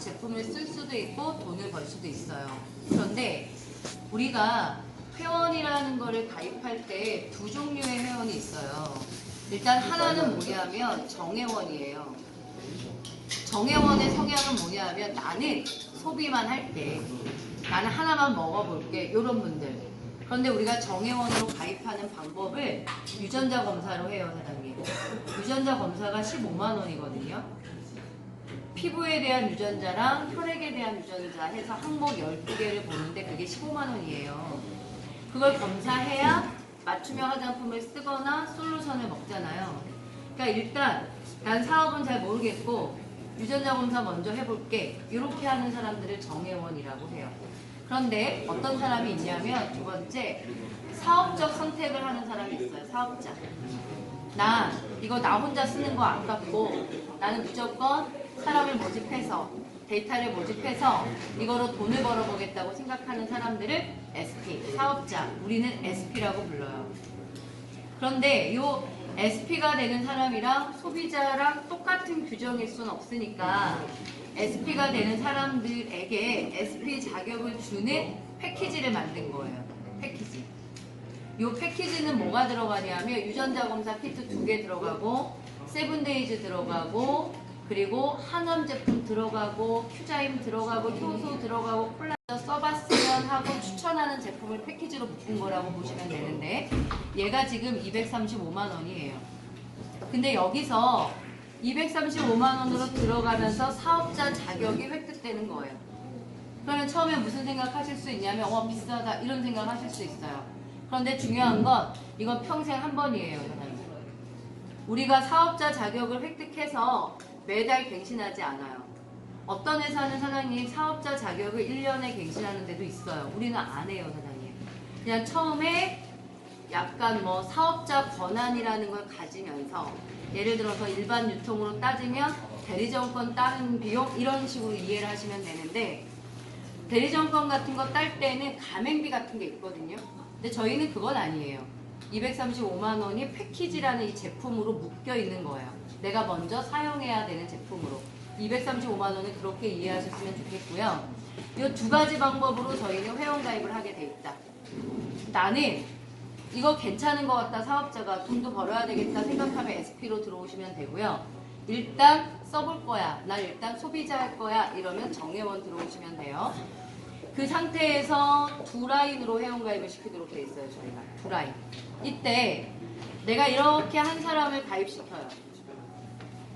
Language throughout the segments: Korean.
제품을 쓸 수도 있고 돈을 벌 수도 있어요. 그런데 우리가 회원이라는 거를 가입할 때 두 종류의 회원이 있어요. 일단 하나는 뭐냐면 정회원이에요. 정회원의 성향은 뭐냐면 나는 소비만 할게. 나는 하나만 먹어볼게. 이런 분들. 그런데 우리가 정회원으로 가입하는 방법을 유전자 검사로 해요, 사장님. 유전자 검사가 15만 원이거든요. 피부에 대한 유전자랑 혈액에 대한 유전자 해서 항목 12개를 보는데 그게 15만 원이에요. 그걸 검사해야 맞춤형 화장품을 쓰거나 솔루션을 먹잖아요. 그러니까 일단 난 사업은 잘 모르겠고 유전자 검사 먼저 해볼게. 이렇게 하는 사람들을 정회원이라고 해요. 그런데 어떤 사람이 있냐면 두 번째, 사업적 선택을 하는 사람이 있어요. 사업자. 나 이거 나 혼자 쓰는 거 아깝고 나는 무조건 사람을 모집해서 데이터를 모집해서 이거로 돈을 벌어보겠다고 생각하는 사람들을 SP, 사업자, 우리는 SP라고 불러요. 그런데 이 SP가 되는 사람이랑 소비자랑 똑같은 규정일 수는 없으니까 SP가 되는 사람들에게 SP 자격을 주는 패키지를 만든 거예요. 패키지. 이 패키지는 뭐가 들어가냐면 유전자 검사 키트 2개 들어가고 세븐데이즈 들어가고 그리고 항암 제품 들어가고 큐자임 들어가고 효소 들어가고 콜라 써봤으면 하고 추천하는 제품을 패키지로 묶은 거라고 보시면 되는데 얘가 지금 235만 원이에요. 근데 여기서 235만 원으로 들어가면서 사업자 자격이 획득되는 거예요. 그러면 처음에 무슨 생각하실 수 있냐면 비싸다 이런 생각하실 수 있어요. 그런데 중요한 건 이건 평생 한 번이에요. 우리가 사업자 자격을 획득해서 매달 갱신하지 않아요. 어떤 회사는 사장님 사업자 자격을 1년에 갱신하는 데도 있어요. 우리는 안 해요, 사장님. 그냥 처음에 약간 뭐 사업자 권한이라는 걸 가지면서 예를 들어서 일반 유통으로 따지면 대리점권 따는 비용 이런 식으로 이해를 하시면 되는데 대리점권 같은 거 딸 때는 가맹비 같은 게 있거든요. 근데 저희는 그건 아니에요. 235만 원이 패키지라는 이 제품으로 묶여 있는 거예요. 내가 먼저 사용해야 되는 제품으로. 235만 원을 그렇게 이해하셨으면 좋겠고요. 이 두 가지 방법으로 저희는 회원가입을 하게 돼 있다. 나는 이거 괜찮은 것 같다. 사업자가 돈도 벌어야 되겠다 생각하면 SP로 들어오시면 되고요. 일단 써볼 거야. 난 일단 소비자 할 거야. 이러면 정회원 들어오시면 돼요. 그 상태에서 두 라인으로 회원가입을 시키도록 돼 있어요. 저희가 두 라인. 이때 내가 이렇게 한 사람을 가입시켜요.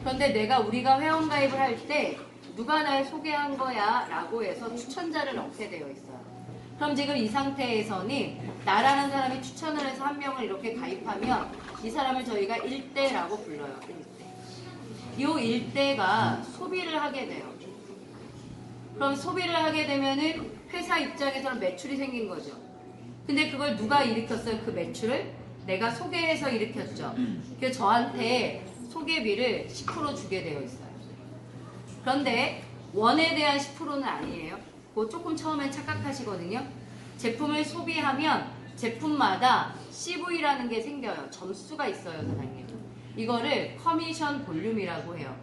그런데 우리가 회원가입을 할 때 누가 날 소개한 거야 라고 해서 추천자를 넣게 되어 있어요. 그럼 지금 이 상태에서는 나라는 사람이 추천을 해서 한 명을 이렇게 가입하면 이 사람을 저희가 1대라고 불러요. 1대. 이 1대가 소비를 하게 돼요. 그럼 소비를 하게 되면은 회사 입장에서는 매출이 생긴 거죠. 근데 그걸 누가 일으켰어요? 그 매출을? 내가 소개해서 일으켰죠. 그래서 저한테 소개비를 10% 주게 되어 있어요. 그런데 원에 대한 10%는 아니에요. 그거 조금 처음엔 착각하시거든요. 제품을 소비하면 제품마다 CV라는 게 생겨요. 점수가 있어요, 사장님. 이거를 커미션 볼륨이라고 해요.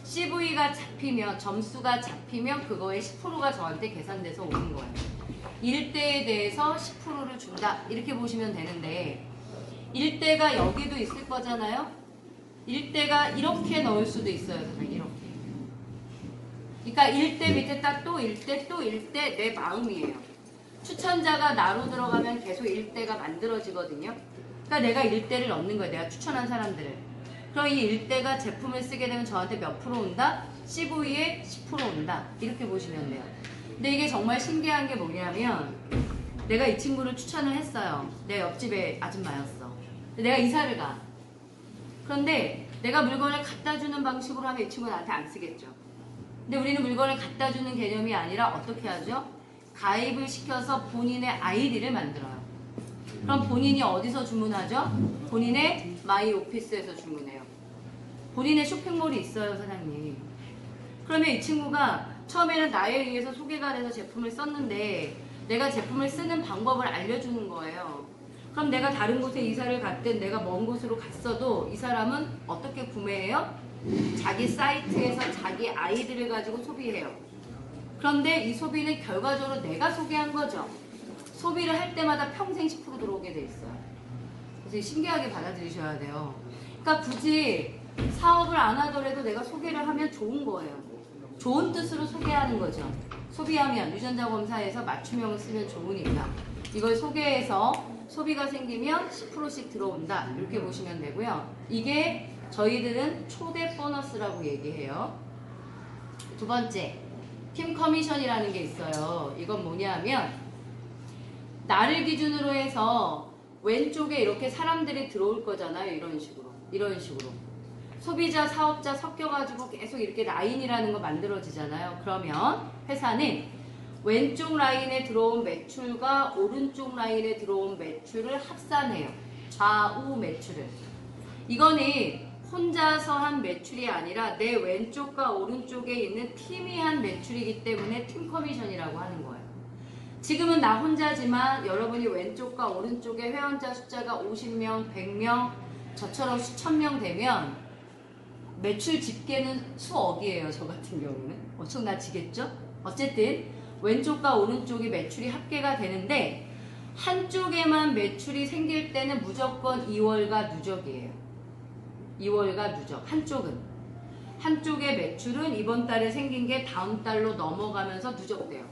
CV가 잡히면, 점수가 잡히면 그거의 10%가 저한테 계산돼서 오는 거예요. 1대에 대해서 10%를 준다. 이렇게 보시면 되는데 1대가 여기도 있을 거잖아요. 1대가 이렇게 넣을 수도 있어요. 이렇게. 그러니까 1대 밑에 딱 또 1대 또 1대 내 마음이에요. 추천자가 나로 들어가면 계속 1대가 만들어지거든요. 그러니까 내가 1대를 넣는 거예요. 내가 추천한 사람들을. 그럼 이 1대가 제품을 쓰게 되면 저한테 몇 프로 온다? CV에 10% 온다. 이렇게 보시면 돼요. 근데 이게 정말 신기한 게 뭐냐면 내가 이 친구를 추천을 했어요. 내 옆집에 아줌마였어. 내가 이사를 가. 그런데 내가 물건을 갖다 주는 방식으로 하면 이 친구는 나한테 안 쓰겠죠. 근데 우리는 물건을 갖다 주는 개념이 아니라 어떻게 하죠? 가입을 시켜서 본인의 아이디를 만들어요. 그럼 본인이 어디서 주문하죠? 본인의 마이 오피스에서 주문해요. 본인의 쇼핑몰이 있어요, 사장님. 그러면 이 친구가 처음에는 나에 의해서 소개가 돼서 제품을 썼는데 내가 제품을 쓰는 방법을 알려주는 거예요. 그럼 내가 다른 곳에 이사를 갔든 내가 먼 곳으로 갔어도 이 사람은 어떻게 구매해요? 자기 사이트에서 자기 아이디를 가지고 소비해요. 그런데 이 소비는 결과적으로 내가 소비한 거죠. 소비를 할 때마다 평생 10% 들어오게 돼 있어요. 그래서 신기하게 받아들이셔야 돼요. 그러니까 굳이 사업을 안 하더라도 내가 소개를 하면 좋은 거예요. 좋은 뜻으로 소개하는 거죠. 소비하면 유전자 검사에서 맞춤형을 쓰면 좋으니까 이걸 소개해서 소비가 생기면 10%씩 들어온다 이렇게 보시면 되고요. 이게 저희들은 초대 보너스라고 얘기해요. 두 번째, 팀 커미션이라는 게 있어요. 이건 뭐냐면 나를 기준으로 해서 왼쪽에 이렇게 사람들이 들어올 거잖아요. 이런 식으로 소비자, 사업자 섞여가지고 계속 이렇게 라인이라는 거 만들어지잖아요. 그러면 회사는 왼쪽 라인에 들어온 매출과 오른쪽 라인에 들어온 매출을 합산해요. 좌우 매출을. 이거는 혼자서 한 매출이 아니라 내 왼쪽과 오른쪽에 있는 팀이 한 매출이기 때문에 팀 커미션이라고 하는 거예요. 지금은 나 혼자지만 여러분이 왼쪽과 오른쪽에 회원자 숫자가 50명, 100명, 저처럼 수천 명 되면 매출 집계는 수억이에요. 저 같은 경우는. 엄청나지겠죠? 어쨌든 왼쪽과 오른쪽이 매출이 합계가 되는데 한쪽에만 매출이 생길 때는 무조건 2월과 누적이에요. 2월과 누적. 한쪽의 매출은 이번 달에 생긴 게 다음 달로 넘어가면서 누적돼요.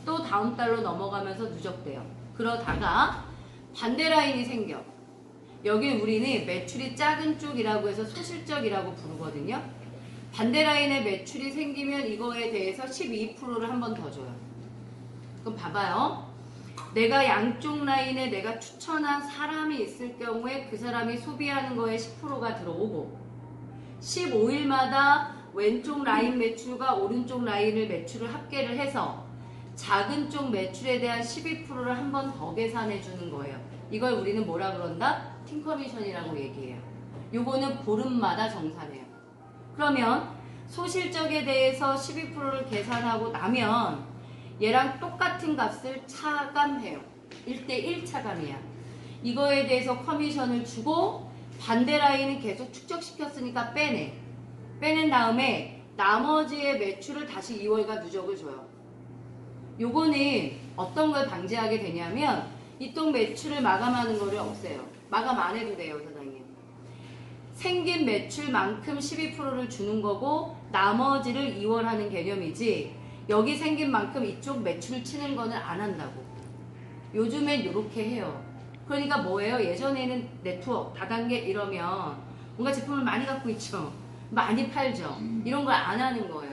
또 다음 달로 넘어가면서 누적돼요. 그러다가 반대 라인이 생겨. 여기 우리는 매출이 작은 쪽이라고 해서 소실적이라고 부르거든요. 반대 라인에 매출이 생기면 이거에 대해서 12%를 한 번 더 줘요. 그럼 봐봐요. 내가 양쪽 라인에 내가 추천한 사람이 있을 경우에 그 사람이 소비하는 거에 10%가 들어오고 15일마다 왼쪽 라인 매출과 오른쪽 라인을 매출을 합계를 해서 작은 쪽 매출에 대한 12%를 한 번 더 계산해 주는 거예요. 이걸 우리는 뭐라 그런다? 팀 커미션이라고 얘기해요. 요거는 보름마다 정산해요. 그러면 소실적에 대해서 12%를 계산하고 나면 얘랑 똑같은 값을 차감해요. 1대1 차감이야. 이거에 대해서 커미션을 주고 반대 라인은 계속 축적시켰으니까 빼내. 빼낸 다음에 나머지의 매출을 다시 2월과 누적을 줘요. 요거는 어떤 걸 방지하게 되냐면 이쪽 매출을 마감하는 거를 없애요. 마감 안 해도 돼요, 사장님. 생긴 매출만큼 12%를 주는 거고 나머지를 2월 하는 개념이지 여기 생긴 만큼 이쪽 매출 치는 거는 안 한다고. 요즘엔 이렇게 해요. 그러니까 뭐예요? 예전에는 네트워크, 다단계 이러면 뭔가 제품을 많이 갖고 있죠. 많이 팔죠. 이런 걸 안 하는 거예요.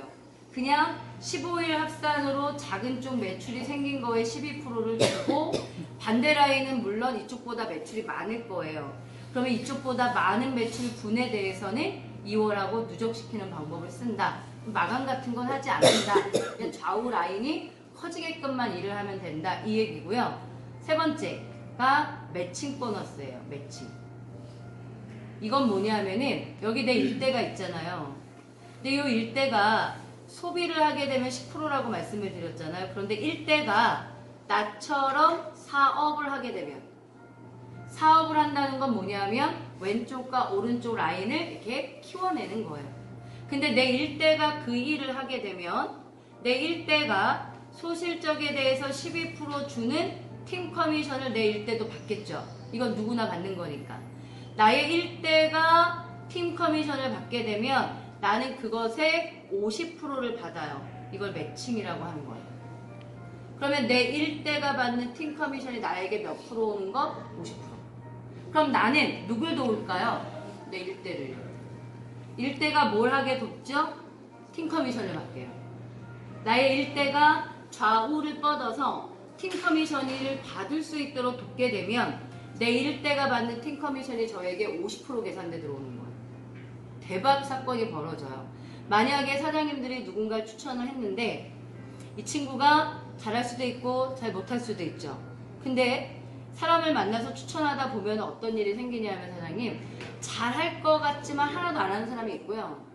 그냥 15일 합산으로 작은 쪽 매출이 생긴 거에 12%를 주고 반대 라인은 물론 이쪽보다 매출이 많을 거예요. 그러면 이쪽보다 많은 매출 분에 대해서는 2월하고 누적시키는 방법을 쓴다. 마감 같은 건 하지 않는다. 그냥 좌우 라인이 커지게끔만 일을 하면 된다. 이 얘기고요. 세 번째가 매칭 보너스예요. 매칭. 이건 뭐냐면은 여기 내 일대가 있잖아요. 근데 이 일대가 소비를 하게 되면 10%라고 말씀을 드렸잖아요. 그런데 일대가 나처럼 사업을 하게 되면 사업을 한다는 건 뭐냐면 왼쪽과 오른쪽 라인을 이렇게 키워내는 거예요. 근데 내 일대가 그 일을 하게 되면 내 일대가 소실적에 대해서 12% 주는 팀 커미션을 내 일대도 받겠죠. 이건 누구나 받는 거니까. 나의 일대가 팀 커미션을 받게 되면 나는 그것에 50%를 받아요. 이걸 매칭이라고 하는 거예요. 그러면 내 일대가 받는 팀 커미션이 나에게 몇 프로 오는 거? 50%. 그럼 나는 누굴 도울까요? 내 일대를. 일대가 뭘 하게 돕죠? 팀 커미션을 받게요. 나의 일대가 좌우를 뻗어서 팀 커미션을 받을 수 있도록 돕게 되면 내 일대가 받는 팀 커미션이 저에게 50% 계산돼 들어오는 거예요. 대박 사건이 벌어져요. 만약에 사장님들이 누군가를 추천을 했는데 이 친구가 잘할 수도 있고 잘 못할 수도 있죠. 근데 사람을 만나서 추천하다 보면 어떤 일이 생기냐면 사장님 잘할 것 같지만 하나도 안 하는 사람이 있고요.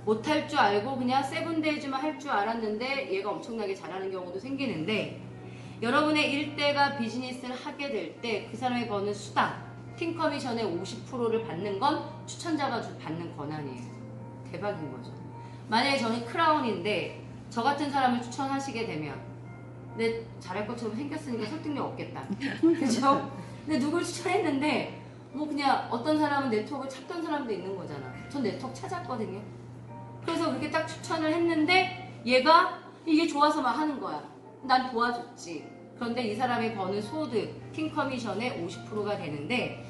못할 줄 알고 그냥 세븐데이즈만 할 줄 알았는데 얘가 엄청나게 잘하는 경우도 생기는데 여러분의 일대가 비즈니스를 하게 될 때 그 사람이 버는 수당, 팀 커미션의 50%를 받는 건 추천자가 받는 권한이에요. 대박인 거죠. 만약에 저는 크라운인데 저 같은 사람을 추천하시게 되면 근데 잘할 것처럼 생겼으니까 설득력 없겠다. 그죠? 근데 누굴 추천했는데 뭐 그냥 어떤 사람은 네트워크 찾던 사람도 있는 거잖아. 전 네트워크 찾았거든요. 그래서 그렇게 딱 추천을 했는데 얘가 이게 좋아서 막 하는 거야. 난 도와줬지. 그런데 이 사람이 버는 소득, 팀 커미션의 50%가 되는데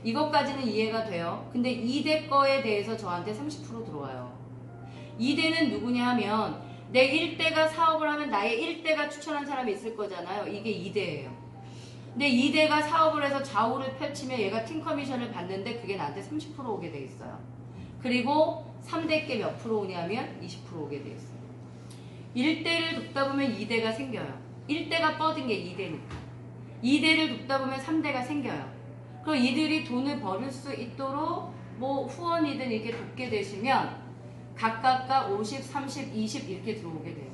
이것까지는 이해가 돼요. 근데 2대 거에 대해서 저한테 30% 들어와요. 2대는 누구냐 하면 내 1대가 사업을 하면 나의 1대가 추천한 사람이 있을 거잖아요. 이게 2대예요. 근데 2대가 사업을 해서 좌우를 펼치면 얘가 팀 커미션을 받는데 그게 나한테 30% 오게 돼 있어요. 그리고 3대께 몇 프로 오냐면 20% 오게 돼 있어요. 1대를 돕다 보면 2대가 생겨요. 1대가 뻗은 게 2대니까. 2대를 돕다 보면 3대가 생겨요. 그럼 이들이 돈을 벌을 수 있도록 뭐 후원이든 이렇게 돕게 되시면 각각가 50, 30, 20 이렇게 들어오게 돼요.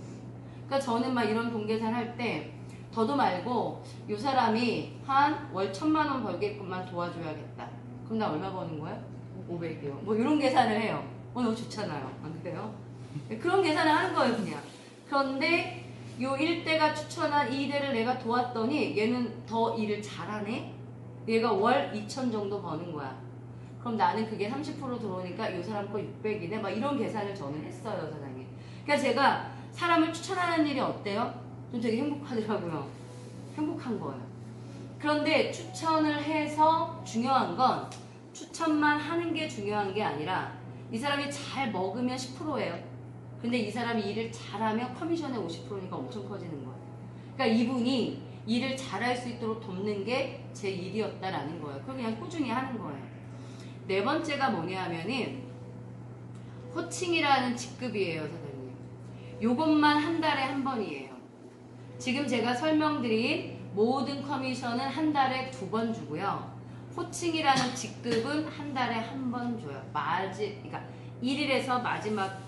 그러니까 저는 막 이런 동계산 할 때 더도 말고 이 사람이 한 월 1,000만 원 벌게끔만 도와줘야겠다. 그럼 나 얼마 버는 거야? 500이요. 뭐 이런 계산을 해요. 너무 좋잖아요. 안 그래요? 그런 계산을 하는 거예요, 그냥. 그런데 요 1대가 추천한 2대를 내가 도왔더니 얘는 더 일을 잘하네? 얘가 월 2,000 정도 버는 거야. 그럼 나는 그게 30% 들어오니까 이 사람 거 600이네? 막 이런 계산을 저는 했어요, 사장님. 그러니까 제가 사람을 추천하는 일이 어때요? 좀 되게 행복하더라고요. 행복한 거예요. 그런데 추천을 해서 중요한 건 추천만 하는 게 중요한 게 아니라 이 사람이 잘 먹으면 10%예요. 근데 이 사람이 일을 잘하면 커미션의 50%니까 엄청 커지는 거예요. 그러니까 이분이 일을 잘할 수 있도록 돕는 게 제 일이었다라는 거예요. 그걸 그냥 꾸준히 하는 거예요. 네 번째가 뭐냐 하면은 호칭이라는 직급이에요, 사장님. 요것만 한 달에 한 번이에요. 지금 제가 설명드린 모든 커미션은 한 달에 2번 주고요. 호칭이라는 직급은 한 달에 한 번 줘요. 그러니까 1일에서 마지막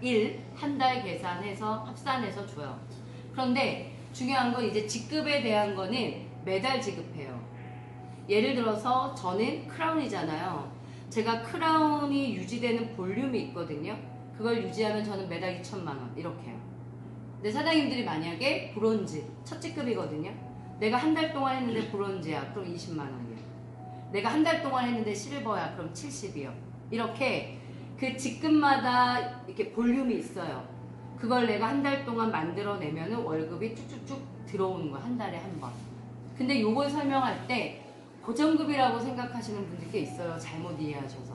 일, 한 달 계산해서 합산해서 줘요. 그런데 중요한 건 이제 직급에 대한 거는 매달 지급해요. 예를 들어서 저는 크라운이잖아요. 제가 크라운이 유지되는 볼륨이 있거든요. 그걸 유지하면 저는 매달 2,000만 원 이렇게 해요. 근데 사장님들이 만약에 브론즈, 첫 직급이거든요. 내가 한 달 동안 했는데 브론즈야. 그럼 20만 원이야. 내가 한 달 동안 했는데 실버야. 그럼 70이요. 이렇게 그 직급마다 이렇게 볼륨이 있어요. 그걸 내가 한 달 동안 만들어내면 월급이 쭉쭉쭉 들어오는 거야. 한 달에 한 번. 근데 요걸 설명할 때 고정급이라고 생각하시는 분들 꽤 있어요. 잘못 이해하셔서.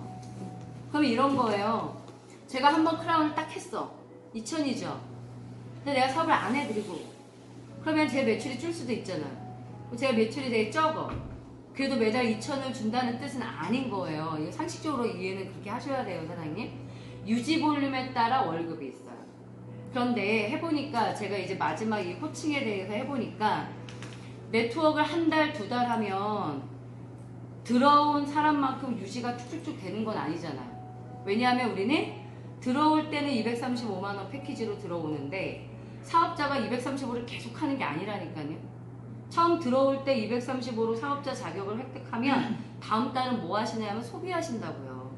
그럼 이런 거예요. 제가 한번 크라운을 딱 했어. 2,000이죠. 근데 내가 사업을 안 해드리고 그러면 제 매출이 줄 수도 있잖아요. 제가 매출이 되게 적어. 그래도 매달 2,000을 준다는 뜻은 아닌 거예요. 이거 상식적으로 이해는 그렇게 하셔야 돼요, 사장님. 유지 볼륨에 따라 월급이 있어요. 그런데 해보니까 제가 이제 마지막 이 호칭에 대해서 해보니까 네트워크를 한 달, 2달 하면 들어온 사람만큼 유지가 쭉쭉쭉 되는 건 아니잖아요. 왜냐하면 우리는 들어올 때는 235만원 패키지로 들어오는데 사업자가 235를 계속 하는 게 아니라니까요. 처음 들어올 때 235로 사업자 자격을 획득하면 다음 달은 뭐 하시냐면 소비하신다고요.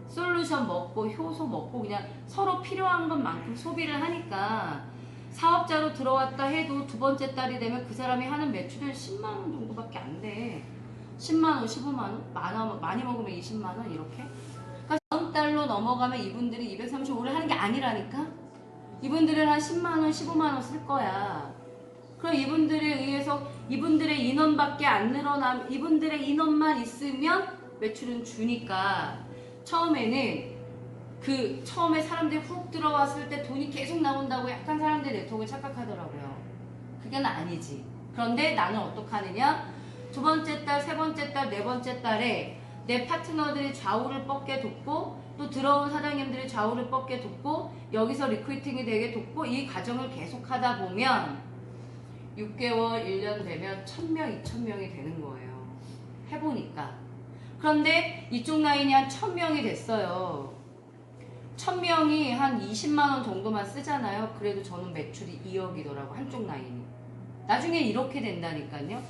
솔루션 먹고 효소 먹고 그냥 서로 필요한 것만큼 소비를 하니까 사업자로 들어왔다 해도 두 번째 달이 되면 그 사람이 하는 매출은 10만원 정도밖에 안 돼. 10만원, 15만원, 많이 먹으면 20만원 이렇게. 그러니까 다음 달로 넘어가면 이분들이 235를 하는 게 아니라니까. 이분들은 한 10만원, 15만원 쓸 거야. 그럼 이분들에 의해서 이분들의 인원밖에 안 늘어나면 이분들의 인원만 있으면 매출은 주니까 처음에는 처음에 사람들이 훅 들어왔을 때 돈이 계속 나온다고 약간 사람들이 네트워크를 착각하더라고요. 그건 아니지. 그런데 나는 어떻게 하느냐? 두 번째 달, 세 번째 달, 네 번째 달에 내 파트너들이 좌우를 뻗게 돕고 또 들어온 사장님들이 좌우를 뻗게 돕고 여기서 리크루팅이 되게 돕고 이 과정을 계속 하다 보면 6개월, 1년 되면 1,000명, 2,000명이 되는 거예요. 해보니까. 그런데 이쪽 라인이 한 1,000명이 됐어요. 1,000명이 한 20만원 정도만 쓰잖아요. 그래도 저는 매출이 2억이더라고, 한쪽 라인이. 나중에 이렇게 된다니까요.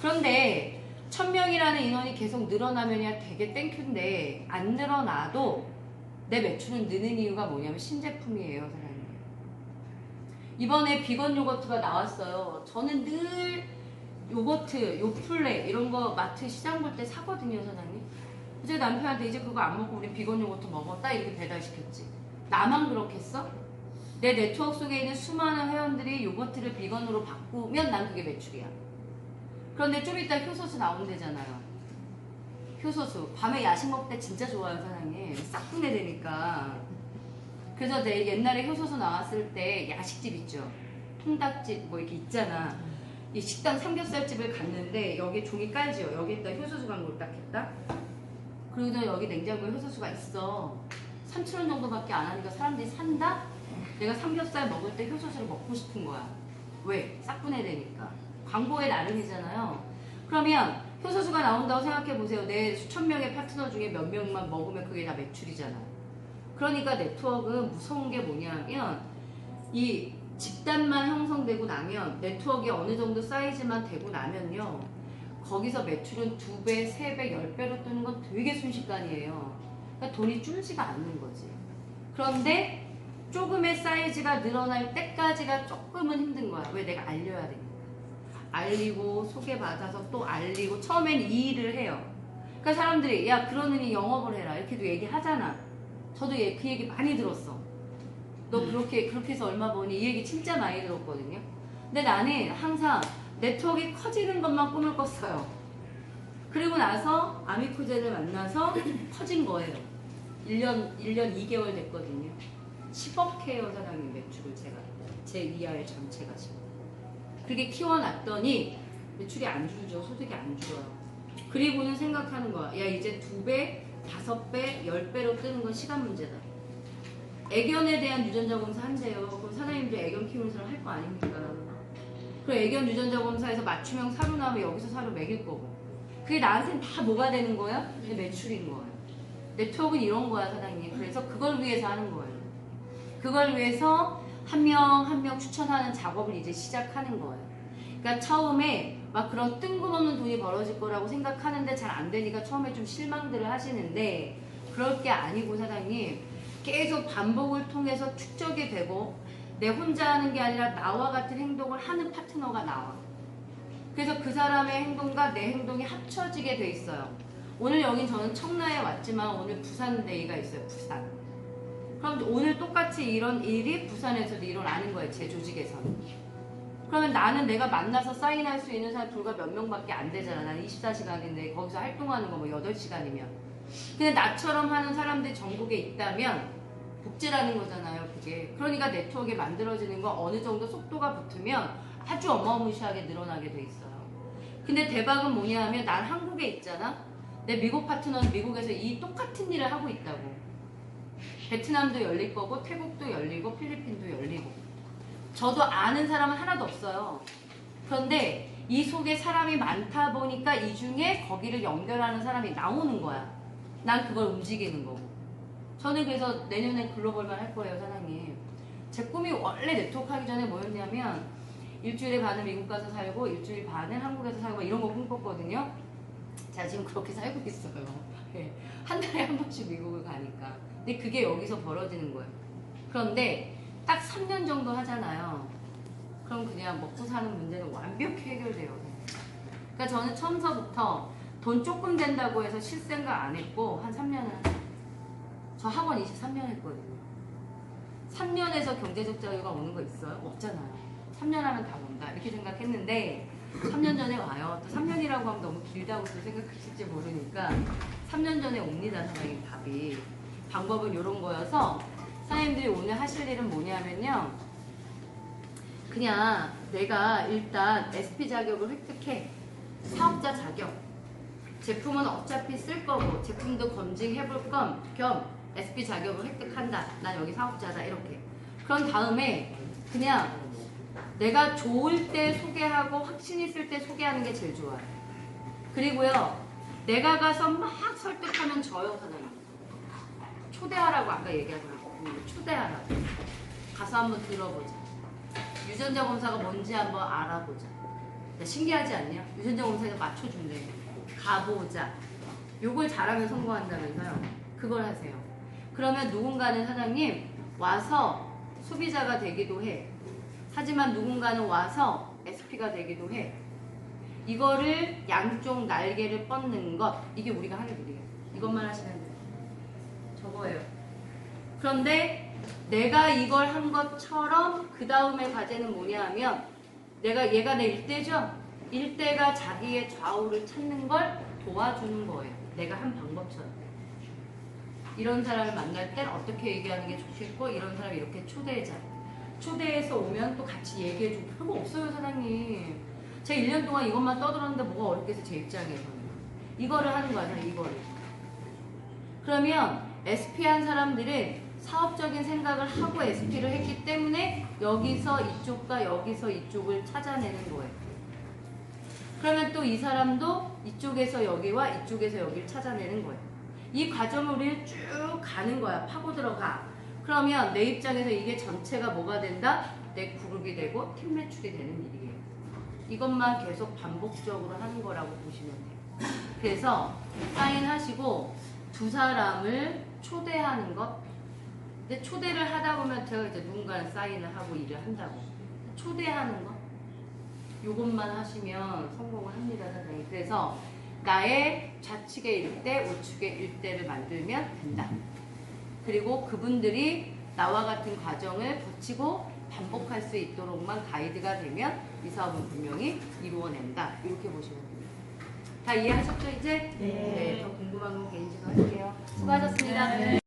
그런데 1,000명이라는 인원이 계속 늘어나면야 되게 땡큐인데 안 늘어나도 내 매출은 느는 이유가 뭐냐면 신제품이에요, 사장님. 이번에 비건 요거트가 나왔어요. 저는 늘 요거트, 요플레 이런 거 마트 시장 볼 때 사거든요, 사장님. 제 남편한테 이제 그거 안 먹고 우리 비건 요거트 먹어. 딱 이렇게 배달시켰지. 나만 그렇겠어? 내 네트워크 속에 있는 수많은 회원들이 요거트를 비건으로 바꾸면 난 그게 매출이야. 그런데 좀 이따 효소수 나온대잖아요. 효소수. 밤에 야식 먹을 때 진짜 좋아요, 사장님. 싹분해 되니까. 그래서 내 옛날에 효소수 나왔을 때 야식집 있죠. 통닭집 뭐 이렇게 있잖아. 이 식당 삼겹살집을 갔는데 여기 종이 깔지요. 여기에다 효소수 광고를 딱 했다. 그리고 여기 냉장고에 효소수가 있어. 3,000원 정도밖에 안 하니까 사람들이 산다? 내가 삼겹살 먹을 때 효소수를 먹고 싶은 거야. 왜? 싹분해 되니까. 광고에 나름이잖아요. 그러면 효소수가 나온다고 생각해 보세요. 내 수천 명의 파트너 중에 몇 명만 먹으면 그게 다 매출이잖아. 그러니까 네트워크는 무서운 게 뭐냐면 이 집단만 형성되고 나면 네트워크가 어느 정도 사이즈만 되고 나면요. 거기서 매출은 2배, 3배, 10배로 뜨는 건 되게 순식간이에요. 그러니까 돈이 줄지가 않는 거지. 그런데 조금의 사이즈가 늘어날 때까지가 조금은 힘든 거야. 왜? 내가 알려야 되니까. 알리고 소개받아서 또 알리고 처음엔 이 일을 해요. 그러니까 사람들이 야 그러느니 영업을 해라 이렇게도 얘기하잖아. 저도 그 얘기 많이 들었어. 너 그렇게 해서 얼마 버니? 이 얘기 진짜 많이 들었거든요. 근데 나는 항상 네트워크가 커지는 것만 꿈을 꿨어요. 그리고 나서 아미코제를 만나서 커진 거예요. 1년 2개월 됐거든요. 10억 해요, 사장님 매출을 제가. 제 이하의 전체가 지금. 그렇게 키워놨더니 매출이 안 줄죠. 소득이 안 줄어요. 그리고는 생각하는 거야. 야 이제 2배, 5배, 10배로 뜨는 건 시간 문제다. 애견에 대한 유전자 검사 한대요. 그럼 사장님도 애견 키우는 사람 할 거 아닙니까? 그리고 애견 유전자 검사에서 맞춤형 사료 나오면 여기서 사료 먹일 거고. 그게 나한테는 다 뭐가 되는 거야? 내 매출인 거예요. 네트워크는 이런 거야, 사장님. 그래서 그걸 위해서 하는 거예요. 그걸 위해서 한 명 한 명 추천하는 작업을 이제 시작하는 거예요. 그러니까 처음에 막 그런 뜬금없는 돈이 벌어질 거라고 생각하는데 잘 안 되니까 처음에 좀 실망들을 하시는데 그럴 게 아니고 사장님 계속 반복을 통해서 축적이 되고 내 혼자 하는 게 아니라 나와 같은 행동을 하는 파트너가 나와. 그래서 그 사람의 행동과 내 행동이 합쳐지게 돼 있어요. 오늘 여긴 저는 청라에 왔지만 오늘 부산 데이가 있어요. 부산. 그럼 오늘 똑같이 이런 일이 부산에서도 일어나는 거예요. 제 조직에서는. 그러면 나는 내가 만나서 사인할 수 있는 사람 불과 몇 명밖에 안 되잖아. 나는 24시간인데 거기서 활동하는 거 뭐 8시간이면. 근데 나처럼 하는 사람들이 전국에 있다면 복제라는 거잖아요. 그게. 그러니까 네트워크에 만들어지는 거 어느 정도 속도가 붙으면 아주 어마무시하게 늘어나게 돼 있어요. 근데 대박은 뭐냐 하면 난 한국에 있잖아. 내 미국 파트너는 미국에서 이 똑같은 일을 하고 있다고. 베트남도 열릴 거고 태국도 열리고 필리핀도 열리고 저도 아는 사람은 하나도 없어요. 그런데 이 속에 사람이 많다 보니까 이 중에 거기를 연결하는 사람이 나오는 거야. 난 그걸 움직이는 거고. 저는 그래서 내년에 글로벌만 할 거예요, 사장님. 제 꿈이 원래 네트워크 하기 전에 뭐였냐면 일주일에 반은 미국 가서 살고 일주일 반은 한국에서 살고 이런 거 꿈꿨거든요. 자, 지금 그렇게 살고 있어요. 한 달에 한 번씩 미국을 가니까. 근데 그게 여기서 벌어지는 거예요. 그런데 딱 3년 정도 하잖아요. 그럼 그냥 먹고 사는 문제는 완벽히 해결돼요. 그러니까 저는 처음서부터 돈 조금 된다고 해서 실생각 안 했고 한 3년은 저 학원 23년 했거든요. 3년에서 경제적 자유가 오는 거 있어요? 없잖아요. 3년 하면 다 온다 이렇게 생각했는데 3년 전에 와요. 또 3년이라고 하면 너무 길다고 또 생각하실지 모르니까 3년 전에 옵니다. 사장님 답이. 방법은 이런 거여서 사장님들이 오늘 하실 일은 뭐냐면요. 그냥 내가 일단 SP 자격을 획득해. 사업자 자격. 제품은 어차피 쓸 거고 제품도 검증해볼 겸 SP 자격을 획득한다. 난 여기 사업자다. 이렇게. 그런 다음에 그냥 내가 좋을 때 소개하고 확신 있을 때 소개하는 게 제일 좋아요. 그리고요. 내가 가서 막 설득하면 져요. 사장님. 초대하라고 아까 얘기하더라고. 초대하라고. 가서 한번 들어보자. 유전자 검사가 뭔지 한번 알아보자. 신기하지 않냐? 유전자 검사에서 맞춰준대. 가보자. 요걸 잘하면 성공한다면서요. 그걸 하세요. 그러면 누군가는 사장님 와서 소비자가 되기도 해. 하지만 누군가는 와서 SP가 되기도 해. 이거를 양쪽 날개를 뻗는 것, 이게 우리가 하는 일이에요. 이것만 하시면 돼요. 저거예요. 그런데 내가 이걸 한 것처럼 그 다음에 과제는 뭐냐 하면 얘가 내 일대죠? 일대가 자기의 좌우를 찾는 걸 도와주는 거예요. 내가 한 방법처럼. 이런 사람을 만날 땐 어떻게 얘기하는 게 좋겠고 이런 사람 이렇게 초대해자. 초대해서 오면 또 같이 얘기해주고 별거 없어요 사장님. 제가 1년 동안 이것만 떠들었는데 뭐가 어렵겠어요 제 입장에서는. 이거를 하는 거야 이거를. 그러면 SP 한 사람들은 사업적인 생각을 하고 SP를 했기 때문에 여기서 이쪽과 여기서 이쪽을 찾아내는 거예요. 그러면 또 이 사람도 이쪽에서 여기와 이쪽에서 여기를 찾아내는 거예요. 이 과정을 우리는 쭉 가는 거야. 파고 들어가. 그러면 내 입장에서 이게 전체가 뭐가 된다? 내 그룹이 되고 팀 매출이 되는 일이에요. 이것만 계속 반복적으로 하는 거라고 보시면 돼요. 그래서 사인하시고 두 사람을 초대하는 것. 근데 초대를 하다 보면 제가 이제 누군가는 사인을 하고 일을 한다고. 초대하는 것. 요것만 하시면 성공을 합니다, 사장님. 그래서 나의 좌측의 일대, 우측의 일대를 만들면 된다. 그리고 그분들이 나와 같은 과정을 거치고 반복할 수 있도록만 가이드가 되면 이 사업은 분명히 이루어낸다. 이렇게 보시면 됩니다. 다 이해하셨죠, 이제? 네. 더 궁금한 건 개인적으로 할게요. 수고하셨습니다.